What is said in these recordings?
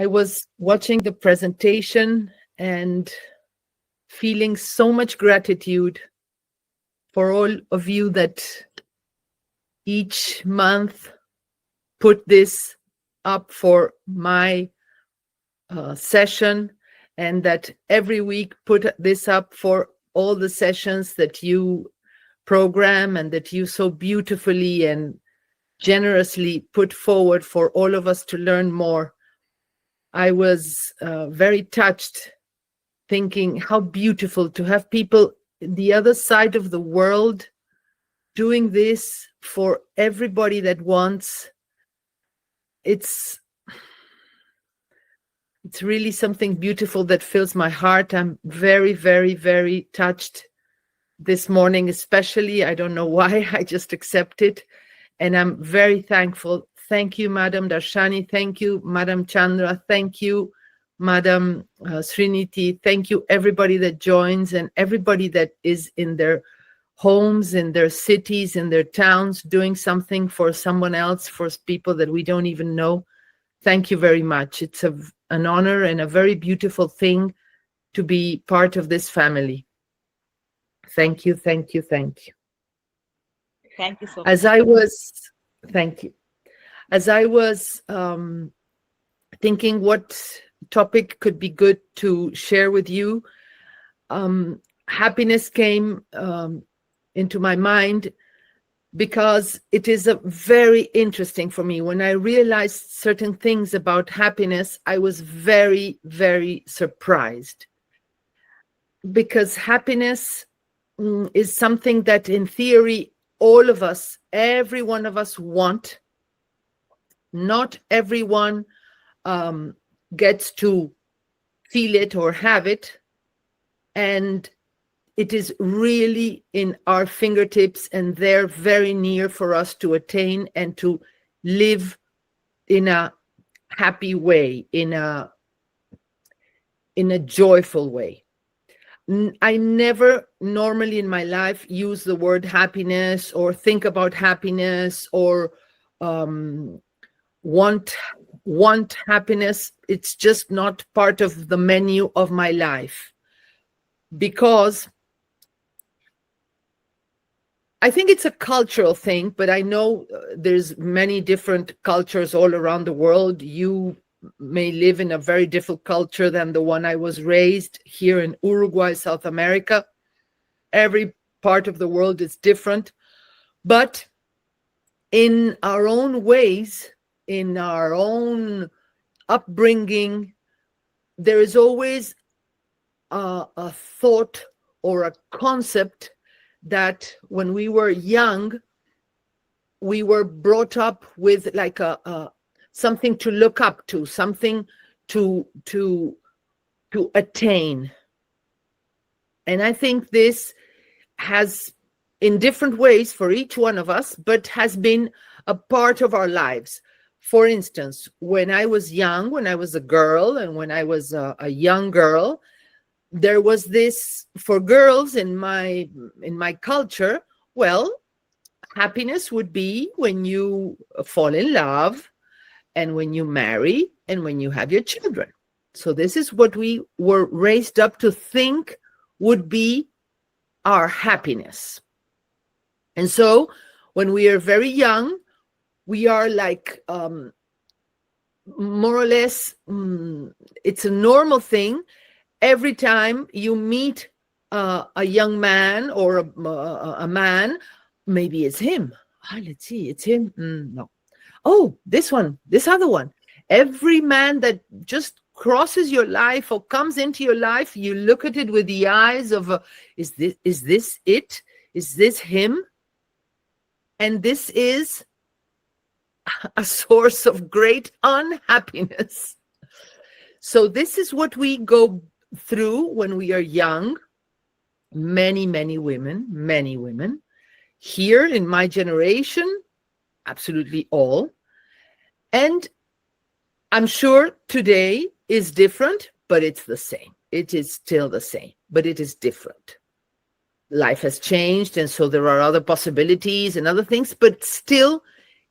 I was watching the presentation and feeling so much gratitude for all of you that each month put this up for my session, and that every week put this up for all the sessions that you program and that you so beautifully and generously put forward for all of us to learn more. I was very touched, thinking how beautiful to have people the other side of the world doing this for everybody that wants. It's really something beautiful that fills my heart. I'm very, very, very touched this morning, especially. I don't know why, I just accepted. And I'm very thankful. Thank you, Madam Darshani. Thank you, Madam Chandra. Thank you, Madam Sriniti. Thank you, everybody that joins and everybody that is in their homes, in their cities, in their towns, doing something for someone else, for people that we don't even know. Thank you very much. It's an honor and a very beautiful thing to be part of this family. Thank you, thank you, thank you. Thank you so much. Thank you. As I was thinking what topic could be good to share with you, happiness came into my mind because it is very interesting for me. When I realized certain things about happiness, I was very, very surprised, because happiness is something that in theory all of us, every one of us want. Not everyone gets to feel it or have it, and it is really in our fingertips, and they're very near for us to attain and to live in a happy way, in a joyful way. I never normally in my life use the word happiness or think about happiness or want happiness. It's just not part of the menu of my life, because I think it's a cultural thing, but I know there's many different cultures all around the world. You may live in a very different culture than the one I was raised here in Uruguay, South America. Every part of the world is different, but in our own ways, in our own upbringing, there is always a thought or a concept that when we were young, we were brought up with like a something to look up to, something to attain. And I think this has, in different ways for each one of us, but has been a part of our lives. For instance, when I was young, when I was a girl, and when I was a young girl, there was this for girls in my culture. Well, happiness would be when you fall in love, and when you marry, and when you have your children. So this is what we were raised up to think would be our happiness. And so when we are very young, we are like more or less, it's a normal thing. Every time you meet a young man or a man, maybe it's him. Let's see, it's him. No. Oh, this one, this other one. Every man that just crosses your life or comes into your life, you look at it with the eyes of, is this it? Is this him? And this is a source of great unhappiness. So this is what we go through when we are young. Many women here in my generation, absolutely all. And I'm sure today is different, but it's the same. It is still the same, but it is different. Life has changed, and so there are other possibilities and other things, but still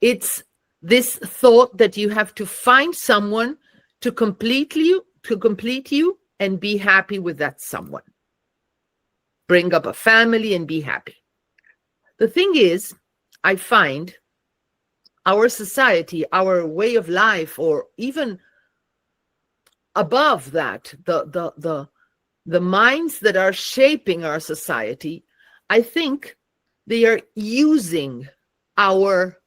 it's this thought that you have to find someone to complete you and be happy with that someone. Bring up a family and be happy. The thing is, I find our society, our way of life, or even above that, the minds that are shaping our society, I think they are using our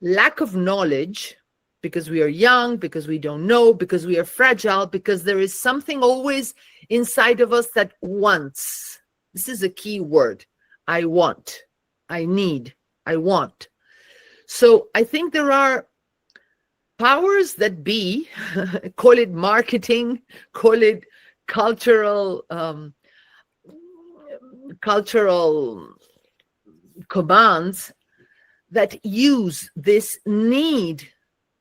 lack of knowledge, because we are young, because we don't know, because we are fragile, because there is something always inside of us that wants. This is a key word. I want, I need, I want. So I think there are powers that be, call it marketing, call it cultural commands, that use this need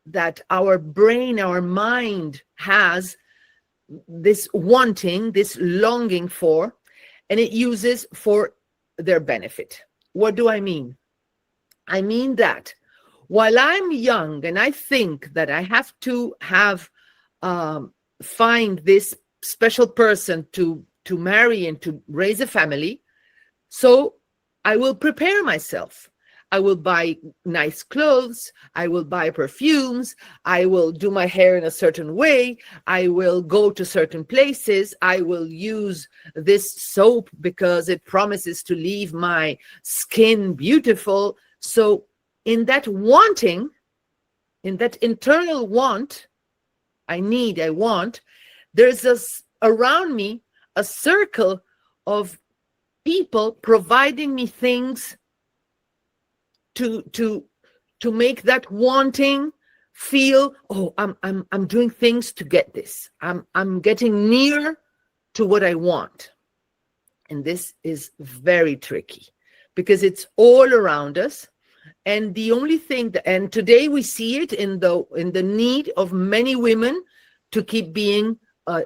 that our brain, our mind has, this wanting, this longing for, and it uses for their benefit. What do I mean? I mean that while I'm young and I think that I have to find this special person to marry and to raise a family, so I will prepare myself. I will buy nice clothes. I will buy perfumes. I will do my hair in a certain way. I will go to certain places. I will use this soap because it promises to leave my skin beautiful. So in that wanting, in that internal want, I want, there's around me a circle of people providing me things to make that wanting feel, oh, I'm doing things to get this. I'm getting near to what I want. And this is very tricky because it's all around us. And the only thing and today we see it in the need of many women to keep being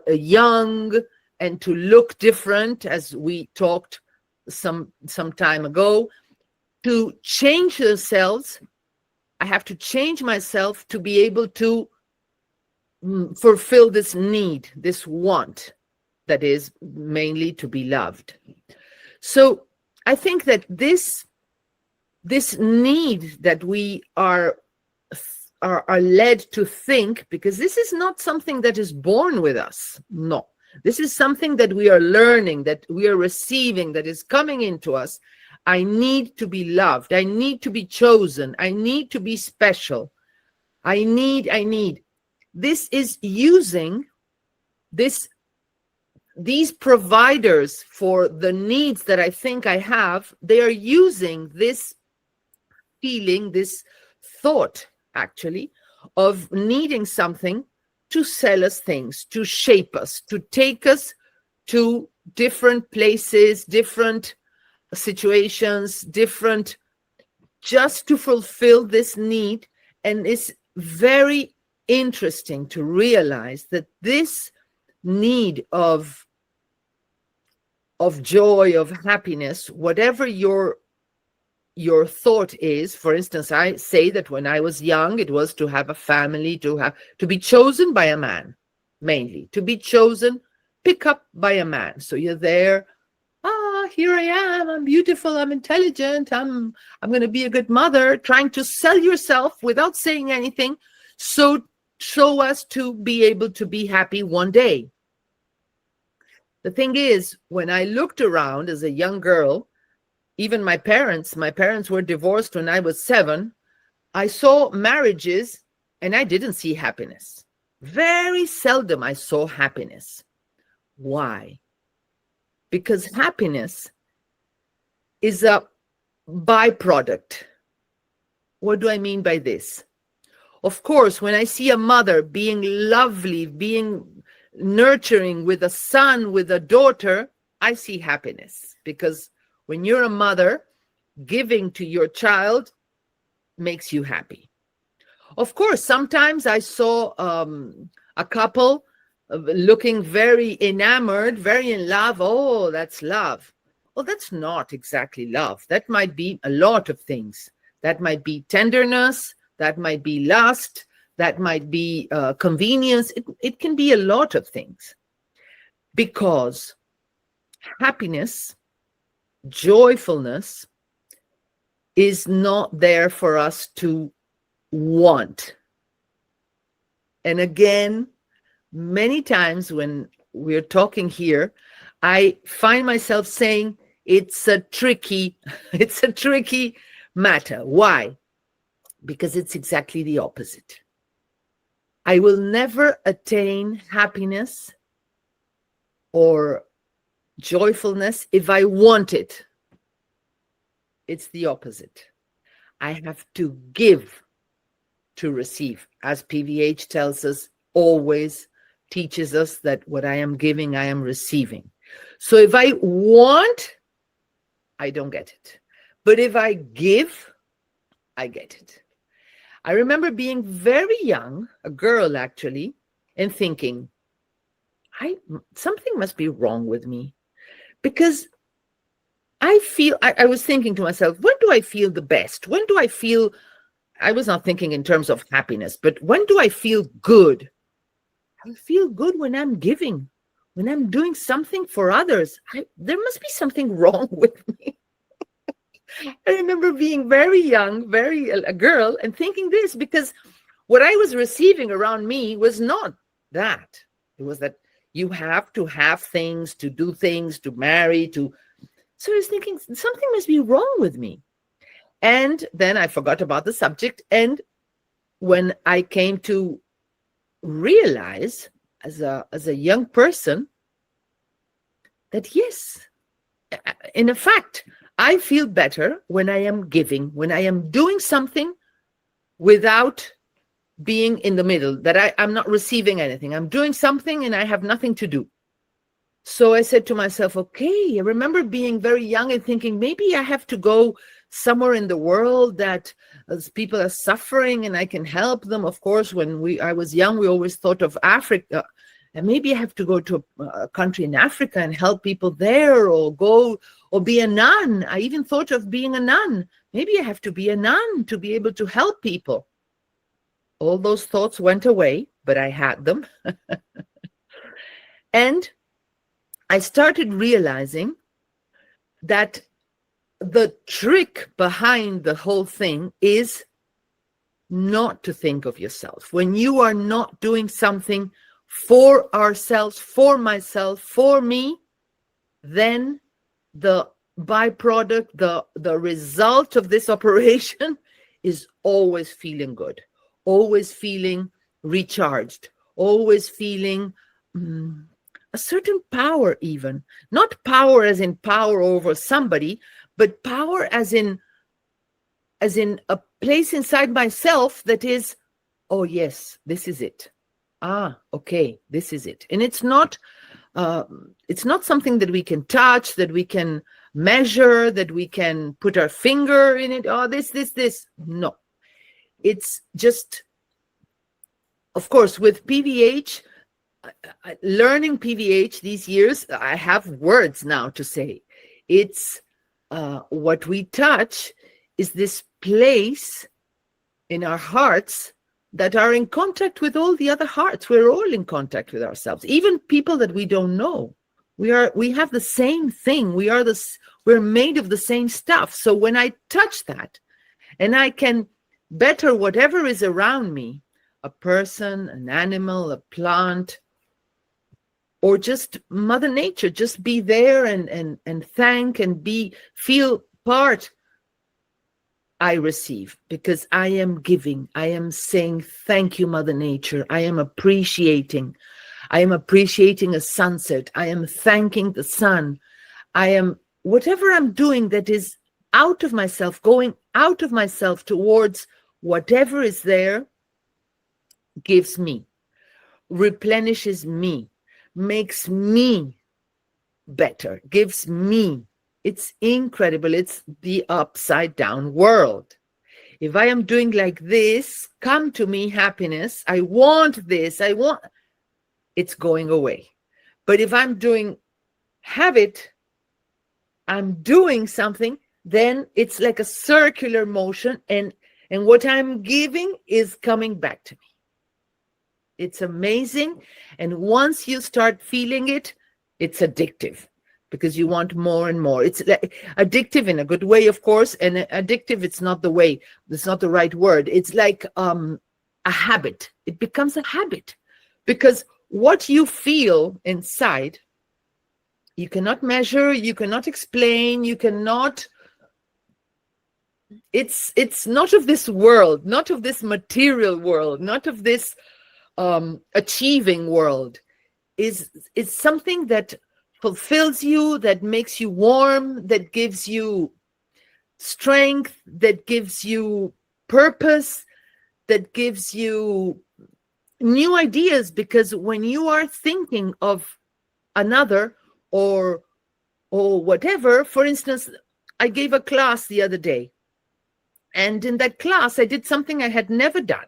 young and to look different, as we talked some time ago. To change themselves, I have to change myself to be able to fulfill this need, this want, that is mainly to be loved. So I think that this need that we are led to think, because this is not something that is born with us. No, this is something that we are learning, that we are receiving, that is coming into us. I need to be loved. I need to be chosen. I need to be special. I need. This is using these providers for the needs that I think I have. They are using this feeling, this thought, actually, of needing something to sell us things, to shape us, to take us to different places, different situations, different, just to fulfill this need. And it's very interesting to realize that this need of joy, of happiness, whatever your thought is. For instance, I say that when I was young, it was to have a family, to be chosen by a man, mainly to be chosen, pick up by a man. So you're there. Here I am. I'm beautiful. I'm intelligent. I'm going to be a good mother, trying to sell yourself without saying anything, so as to be able to be happy one day. The thing is, when I looked around as a young girl, even my parents were divorced when I was 7. I saw marriages and I didn't see happiness. Very seldom I saw happiness. Why? Because happiness is a byproduct. What do I mean by this? Of course, when I see a mother being lovely, being nurturing with a son, with a daughter, I see happiness. Because when you're a mother, giving to your child makes you happy. Of course, sometimes I saw a couple looking very enamored, very in love. Oh, that's love. Well, that's not exactly love. That might be a lot of things. That might be tenderness. That might be lust. That might be convenience. It can be a lot of things, because happiness, joyfulness is not there for us to want. And again, many times when we're talking here, I find myself saying it's a tricky matter. Why? Because it's exactly the opposite. I will never attain happiness or joyfulness if I want it. It's the opposite. I have to give to receive, as PVH tells us, always teaches us that what I am giving, I am receiving. So if I want, I don't get it. But if I give, I get it. I remember being very young, a girl actually, and thinking, something must be wrong with me, because I was thinking to myself, when do I feel the best? When do I feel, I was not thinking in terms of happiness, but when do I feel good? I feel good when I'm giving, when I'm doing something for others. There must be something wrong with me. I remember being very young, a girl, and thinking this, because what I was receiving around me was not that. It was that you have to have things, to do things, to marry, to. So I was thinking something must be wrong with me. And then I forgot about the subject. And when I came to realize as a young person that yes, in fact, I feel better when I am giving, when I am doing something without being in the middle, that I'm not receiving anything. I'm doing something and I have nothing to do. So I said to myself, okay, I remember being very young and thinking, maybe I have to go somewhere in the world that as people are suffering and I can help them. Of course, when I was young, we always thought of Africa. And maybe I have to go to a country in Africa and help people there, or go or be a nun. I even thought of being a nun. Maybe I have to be a nun to be able to help people. All those thoughts went away, but I had them. And I started realizing that the trick behind the whole thing is not to think of yourself. When you are not doing something for ourselves, for myself, for me, then the byproduct, the result of this operation is always feeling good, always feeling recharged, always feeling a certain power, even not power as in power over somebody, but power as in a place inside myself that is, oh yes, this is it. Okay, this is it. And it's not something that we can touch, that we can measure, that we can put our finger in it. Oh, this. No, it's just, of course, with PVH, learning PVH these years, I have words now to say. It's what we touch is this place in our hearts that are in contact with all the other hearts. We're all in contact with ourselves, even people that we don't know. We have the same thing. We're made of the same stuff. So when I touch that and I can better whatever is around me, a person, an animal, a plant, or just Mother Nature, just be there and thank and feel part, I receive, because I am giving. I am saying, thank you, Mother Nature. I am appreciating a sunset. I am thanking the sun. Whatever I'm doing that is out of myself, going out of myself towards whatever is there, gives me, replenishes me, makes me better, gives me. It's incredible. It's the upside down world. If I am doing like this, come to me happiness, I want this, it's going away. But if I'm doing habit, I'm doing something, then it's like a circular motion, and what I'm giving is coming back to me. It's amazing. And once you start feeling it, it's addictive because you want more and more. It's like addictive in a good way, of course. And addictive, it's not the way, it's not the right word. It's like a habit. It becomes a habit because what you feel inside, you cannot measure, you cannot explain, you cannot, it's not of this world, not of this material world, not of this achieving world. Is something that fulfills you, that makes you warm, that gives you strength, that gives you purpose, that gives you new ideas. Because when you are thinking of another or whatever, for instance, I gave a class the other day, and in that class I did something I had never done.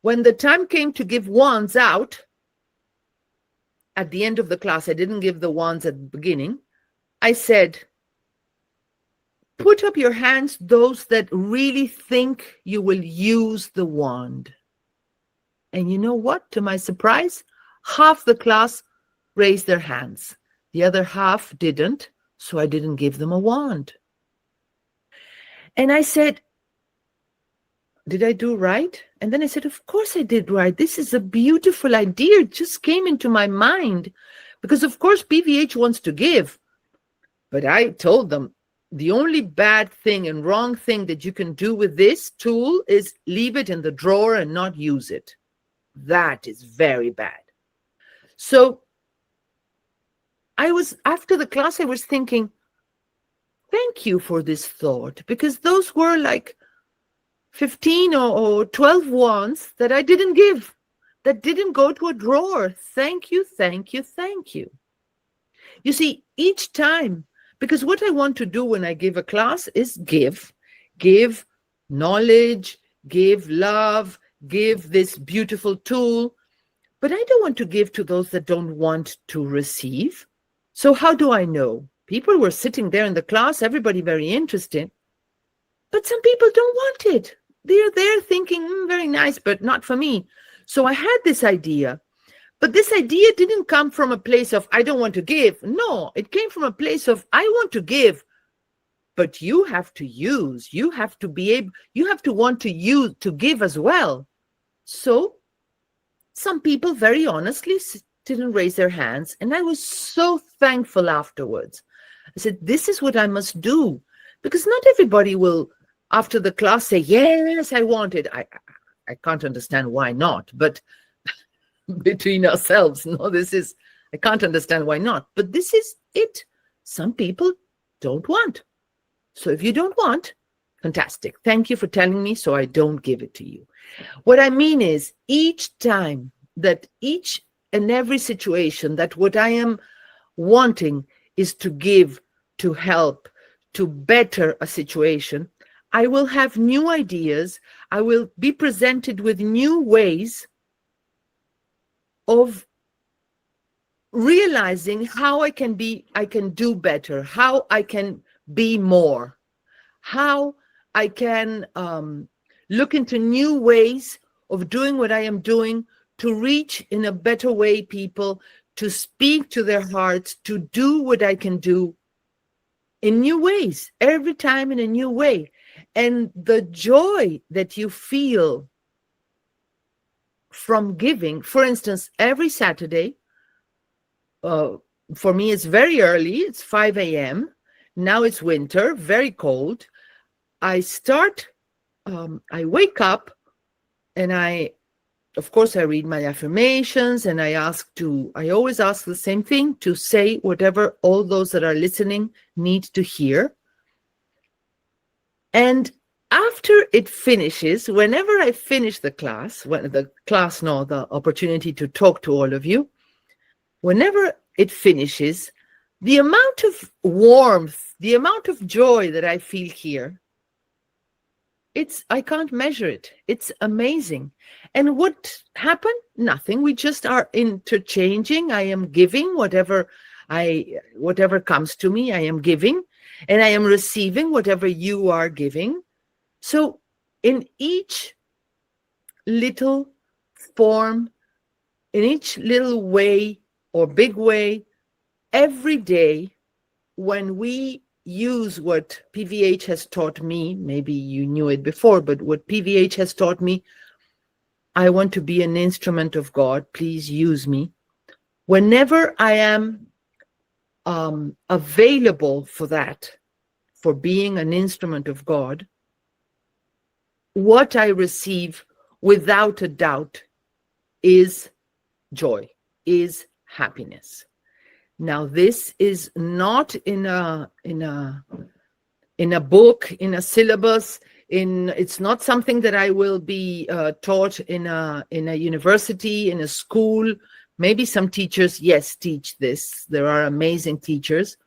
When the time came to give wands out at the end of the class, I didn't give the wands at the beginning. I said, put up your hands, those that really think you will use the wand. And you know what? To my surprise, half the class raised their hands. The other half didn't, so I didn't give them a wand. And I said, did I do right? And then I said, of course I did right. This is a beautiful idea. It just came into my mind. Because of course PVH wants to give. But I told them, the only bad thing and wrong thing that you can do with this tool is leave it in the drawer and not use it. That is very bad. So after the class, I was thinking, thank you for this thought, because those were like 15 or 12 wands that I didn't give, that didn't go to a drawer. Thank you, thank you, thank you. You see, each time, because what I want to do when I give a class is give knowledge, give love, give this beautiful tool, but I don't want to give to those that don't want to receive. So how do I know? People were sitting there in the class, everybody very interested, but some people don't want it. They're there thinking, very nice, but not for me. So I had this idea, but this idea didn't come from a place of, I don't want to give. No, it came from a place of, I want to give, but you have to use, you have to be able, you have to want to use, to give as well. So some people very honestly didn't raise their hands. And I was so thankful afterwards. I said, this is what I must do, because not everybody will, after the class, say, yes, I want it. I can't understand why not, but between ourselves, no, I can't understand why not, but this is it. Some people don't want. So if you don't want, fantastic. Thank you for telling me so I don't give it to you. What I mean is, each time that each and every situation that what I am wanting is to give, to help, to better a situation, I will have new ideas. I will be presented with new ways of realizing how I can do better, how I can be more, how I can look into new ways of doing what I am doing to reach in a better way people, to speak to their hearts, to do what I can do in new ways, every time in a new way. And the joy that you feel from giving, for instance, every Saturday, for me, it's very early, it's 5 a.m. Now it's winter, very cold. I wake up and of course, I read my affirmations, and I always ask the same thing, to say whatever all those that are listening need to hear. And after it finishes, whenever I finish the opportunity to talk to all of you, whenever it finishes, the amount of warmth, the amount of joy that I feel here, I can't measure it. It's amazing. And what happened? Nothing. We just are interchanging. I am giving whatever comes to me, I am giving, and I am receiving whatever you are giving. So in each little form in each little way or big way, every day, when we use what PVH has taught me, maybe you knew it before, but what PVH has taught me, I want to be an instrument of God, please use me. Whenever I am available for that, for being an instrument of God, what I receive without a doubt is joy, is happiness. Now, this is not in a book, in a syllabus. It's not something that I will be taught in a university, in a school. Maybe some teachers, yes, teach this. There are amazing teachers,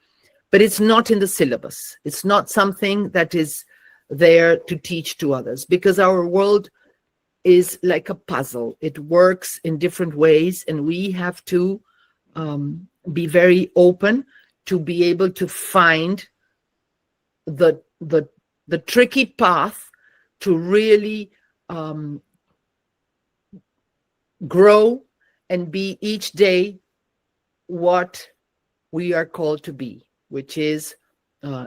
but it's not in the syllabus. It's not something that is there to teach to others, because our world is like a puzzle. It works in different ways, and we have to be very open to be able to find the tricky path to really grow and be each day what we are called to be, which is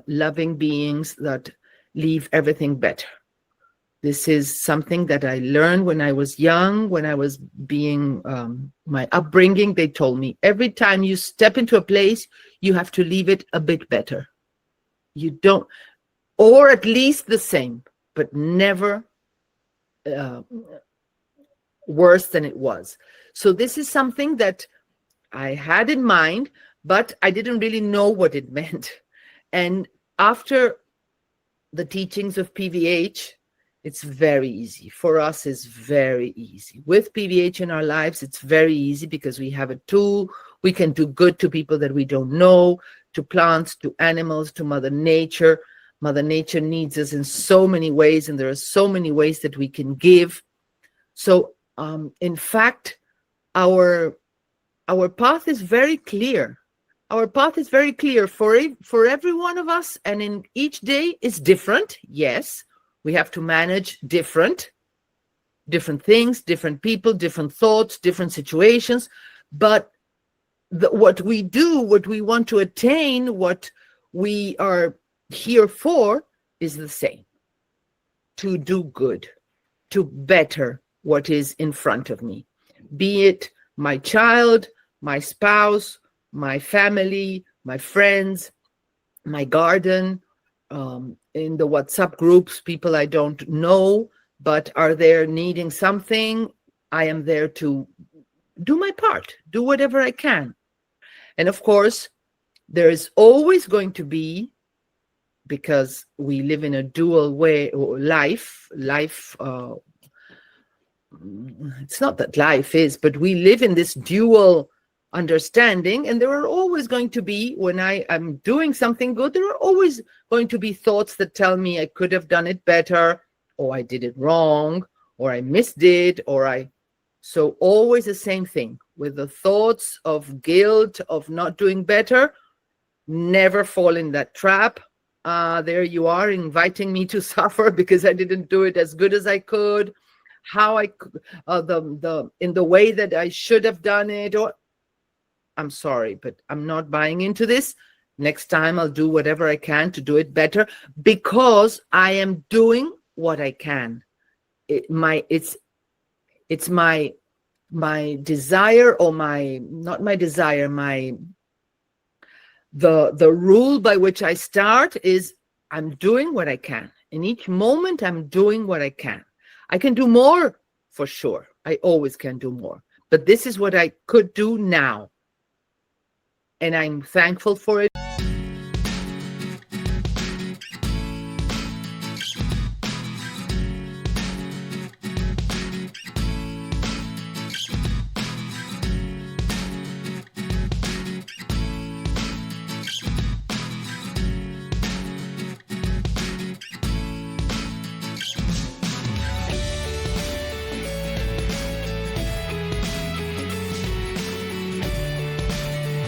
loving beings that leave everything better. This is something that I learned when I was young, when I was being, my upbringing, they told me, every time you step into a place, you have to leave it a bit better. You don't, or at least the same, but never worse than it was. So this is something that I had in mind, but I didn't really know what it meant. And after the teachings of PVH, it's very easy. For us, it's very easy. With PVH in our lives, it's very easy because we have a tool. We can do good to people that we don't know, to plants, to animals, to Mother Nature. Mother Nature needs us in so many ways, and there are so many ways that we can give. So, in fact, our path is very clear. Our path is very clear for every one of us, and in each day is different. Yes, we have to manage different things, different people, different thoughts, different situations. But what we do, what we want to attain, what we are here for is the same: to do good, to better what is in front of me, be it my child, my spouse, my family, my friends, my garden, in the WhatsApp groups, people I don't know, but are there needing something. I am there to do my part, do whatever I can. And of course, there is always going to be, because we live in a dual way, or life, it's not that life is, but we live in this dual understanding, and there are always going to be, when I am doing something good, there are always going to be thoughts that tell me I could have done it better, or I did it wrong, or I missed it, so always the same thing with the thoughts of guilt, of not doing better. Never fall in that trap. There you are, inviting me to suffer because I didn't do it as good as I could, how I in the way that I should have done it. Or I'm sorry, but I'm not buying into this. Next time I'll do whatever I can to do it better, because I am doing what I can. It's my desire, or not my desire, the rule by which I start is I'm doing what I can. In each moment, I'm doing what I can. I can do more, for sure. I always can do more. But this is what I could do now. And I'm thankful for it.